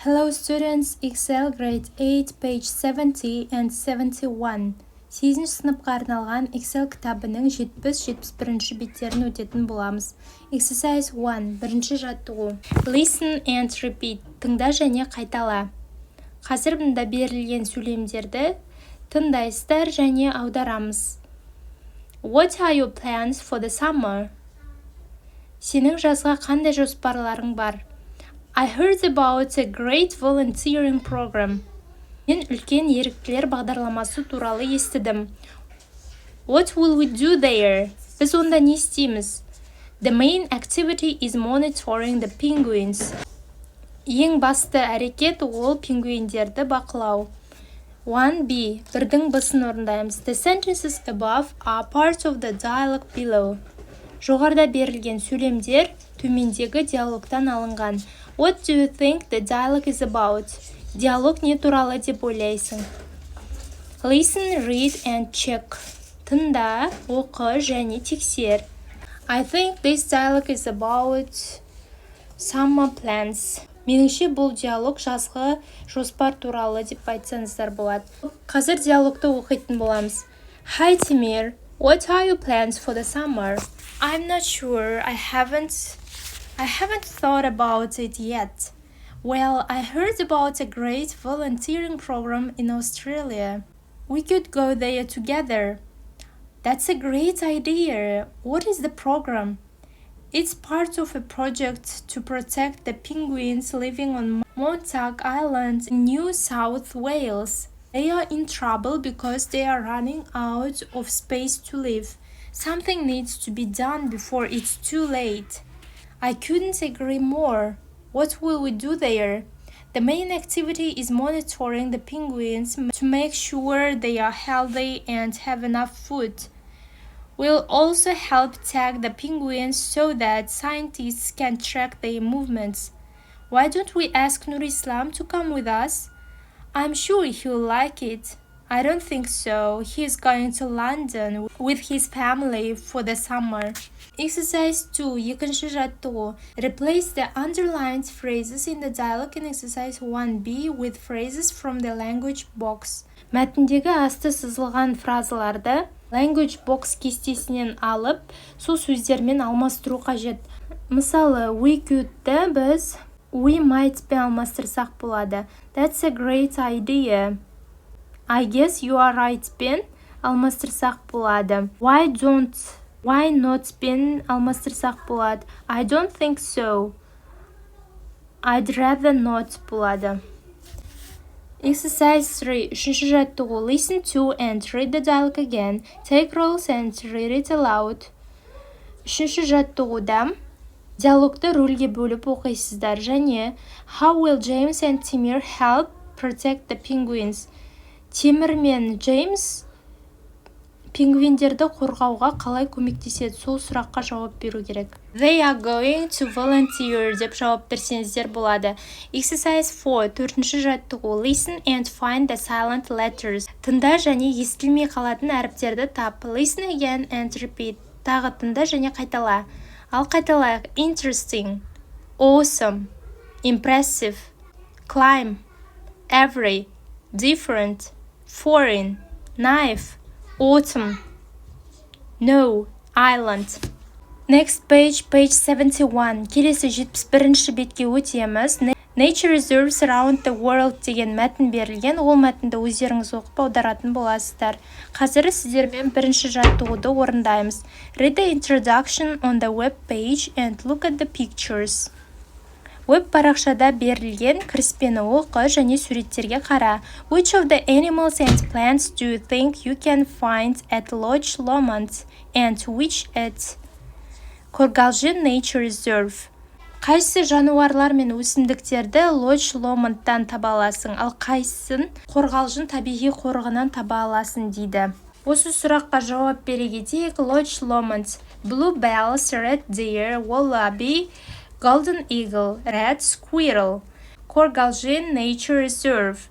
Hello students, Excel grade 8, page 70 and 71. 8-ші сыныпқа арналған Excel кітабының 70-71 беттерін өтетін боламыз. Exercise 1, бірінші жаттығу. Listen and repeat. Тыңда және қайтала. Қазір мұнда берілген сөйлемдерді тыңдайсыздар және аударамыз. What are your plans for the summer? Сенің жазға қандай жоспарларың бар? I heard about a great volunteering program. Мен үлкен еріктілер бағдарламасы туралы естідім. What will we do there? Біз онда не істейміз? The main activity is monitoring the penguins. Ең басты әрекет ол пингвиндерді бақылау. 1b. Бірдің бысын орындаймыз. The sentences above are part of the dialogue below. Жоғарыда берілген сөйлемдер төмендегі диалогтан алынған. What do you think the dialogue is about? Диалог не туралы деп ойлайсың? Listen, read and check. Тыңда, оқы және тексер. I think this dialogue is about summer plans. Меніңше бұл диалог жазғы жоспар туралы деп айтсаңыздар болады. Қазір диалогты оқитын боламыз. Hi Timur, what are your plans for the summer? I'm not sure. I haven't thought about it yet. Well, I heard about a great volunteering program in Australia. We could go there together. That's a great idea. What is the program? It's part of a project to protect the penguins living on Montague Island in New South Wales. They are in trouble because they are running out of space to live. Something needs to be done before it's too late. I couldn't agree more. What will we do there? The main activity is monitoring the penguins to make sure they are healthy and have enough food. We'll also help tag the penguins so that scientists can track their movements. Why don't we ask Nur Islam to come with us? I'm sure he'll like it. I don't think so. He's going to London with his family for the summer. Exercise 2. екінші жаттығу. Replace the underlined phrases in the dialogue in exercise 1b with phrases from the language box. Мәтіндегі асты сызылған фразаларды language box кестесінен алып, сол сөздермен алмастыру қажет. Мысалы, we could'ті біз we might'пен алмастырсақ болады. That's a great idea. I guess you are right'пен алмастырсақ болады. Why not'пен алмастырсақ болады. I don't think so. I'd rather not болады. Exercise 3. Үшінші жаттығу. Listen to and read the dialogue again. Take roles and read it aloud. Үшінші жаттығуда диалогты рөлге бөліп оқисыздар және How will James and Timur help protect the penguins? Темір мен Джеймс пингвиндерді қорғауға қалай көмектеседі? Сол сұраққа жауап беру керек. They are going to volunteer деп жауап берсеңіздер болады. Exercise 4. Төртінші жаттығу. Listen and find the silent letters. Тыңда және естілмей қалатын әріптерді тап. Listen again and repeat. Тағы тыңда және қайтала. Ал қайталайық. Interesting, awesome, impressive, climb, every, different, foreign, knife, autumn, no, island. Next page 71. Келесі 71-ші бетке өтеміз. Nature reserves around the world деген мәтін берілген. Ол мәтінді өздеріңіз оқып аударатын боласыздар. Қазір сіздермен бірінші жаттығуды орындаймыз. Read the introduction on the web page and look at the pictures. Веб парақшада берілген кіріспені оқы және суреттерге қара. Which of the animals and plants do you think you can find at Loch, Lomond and which at Korgalzhyn Nature Reserve? Қайсы жануарлар мен өсімдіктерді Loch, Lomondтан таба аласың, ал қайсысын Korgalzhyn табиғи қорығынан таба аласың дейді. Осы сұраққа жауап бере кетейік. Loch, Lomond. Bluebells, red deer, wallaby, golden eagle, red squirrel. Korgalzhyn Nature Reserve.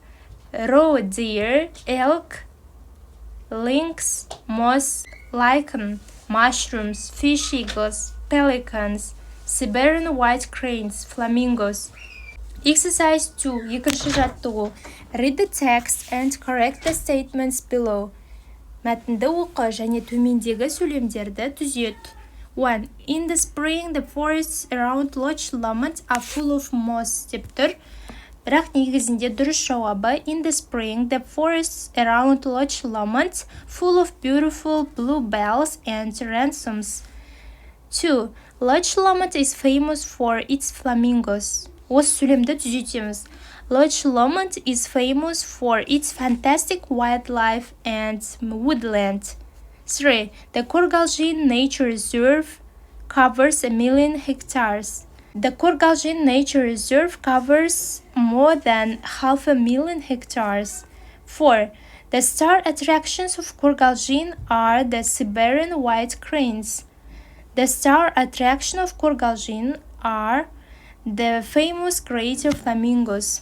Roe deer, elk, lynx, moss, lichen, mushrooms, fish eagles, pelicans, Siberian white cranes, flamingos. Exercise 2. Екінші жаттығу. Read the text and correct the statements below. Мәтінді оқы және төмендегі сөйлемдерді түзет. 1. In the spring, the forests around Loch Lomond are full of moss. Деп тұр. Бірақ негізінде дұрыс жауабы In the spring, the forests around Loch Lomond full of beautiful bluebells and ransoms. 2. Loch Lomond is famous for its flamingos. Осы сөйлемді түзетеміз. Loch Lomond is famous for its fantastic wildlife and woodland. 3. The Korgalzhyn Nature Reserve covers 1 million hectares. The Korgalzhyn Nature Reserve covers more than 500,000 hectares. 4. The star attractions of Korgalzhyn are the Siberian white cranes. The star attraction of Korgalzhyn are the famous greater flamingos.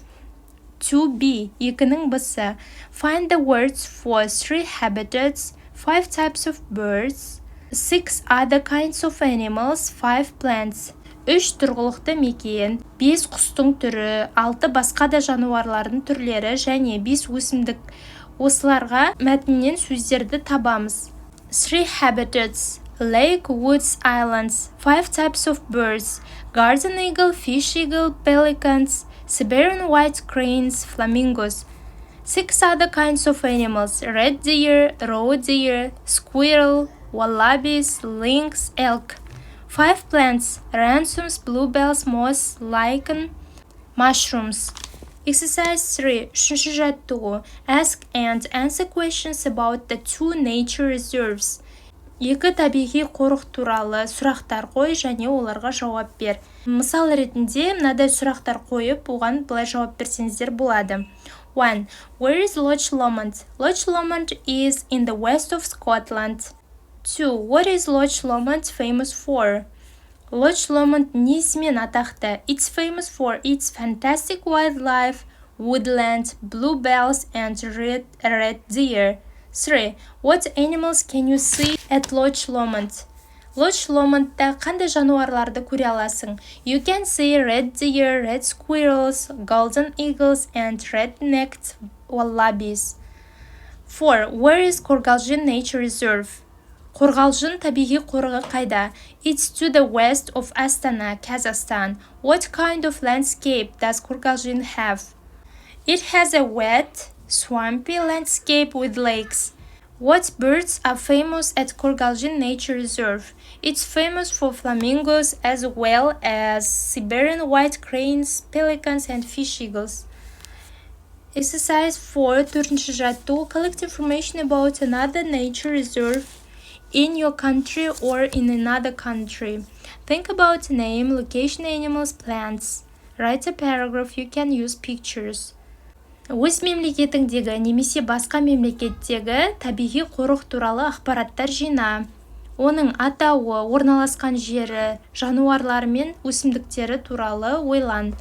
2b. Екінің бысы. Find the words for 3 habitats, 5 types of birds, 6 other kinds of animals, 5 plants. 3 тұрғылықты мекен, 5 құстың түрі, 6 басқа да жануарлардың түрлері және 5 өсімдік. Осыларға мәтіннен сөздерді табамыз. 3 habitats. Lake, woods, islands. 5 types of birds. Garden eagle, fish eagle, pelicans, Siberian white cranes, flamingos. 6 other kinds of animals. Red deer, roe deer, squirrel, wallabies, lynx, elk. 5 plants. Ransoms, bluebells, moss, lichen, mushrooms. Exercise 3. Үшінші жаттығу. Ask and answer questions about the 2 nature reserves. 2 табиғи қорық туралы сұрақтар қой және оларға жауап бер. Мысал ретінде мынадай сұрақтар қойып, оған былай жауап берсеңіздер болады. 1. Where is Loch Lomond? Loch Lomond is in the west of Scotland. 2. What is Loch Lomond famous for? Loch Lomond несімен атақты? It's famous for its fantastic wildlife, woodland, bluebells and red deer. 3. What animals can you see at Loch Lomond? Loch Lomondта қандай жануарларды көре аласың? You can see red deer, red squirrels, golden eagles and red-necked wallabies. 4. Where is Korgalzhyn Nature Reserve? Korgalzhyn табиғи қорығы қайда? It's to the west of Astana, Kazakhstan. What kind of landscape does Korgalzhyn have? It has a wet, swampy landscape with lakes. What birds are famous at Korgalzhyn Nature Reserve? It's famous for flamingos as well as Siberian white cranes, pelicans and fish eagles. Exercise 4. Төртінші жаттығу. Collect information about another nature reserve in your country or in another country. Think about name, location, animals, plants. Write a paragraph. You can use pictures. Өз мемлекетіңдегі немесе басқа мемлекеттегі табиғи қорық туралы ақпараттар жина. Оның атауы, орналасқан жері, жануарлары мен өсімдіктері туралы ойлан.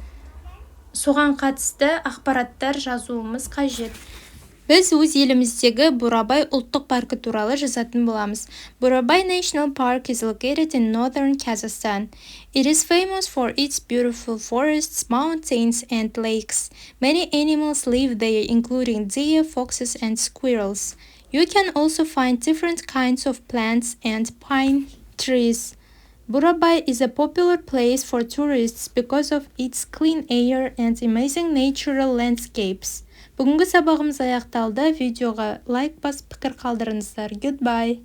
Соған қатысты ақпараттар жазуымыз қажет. Біз өз еліміздегі Бурабай ұлттық паркі туралы жазатын боламыз. Бурабай National Park is located in northern Kazakhstan. It is famous for its beautiful forests, mountains, and lakes. Many animals live there, including deer, foxes, and squirrels. You can also find different kinds of plants and pine trees. Burabay is a popular place for tourists because of its clean air and amazing natural landscapes. Бүгінгі сабағымыз аяқталды. Видеоға лайк басып пікір қалдырыңыздар. Goodbye.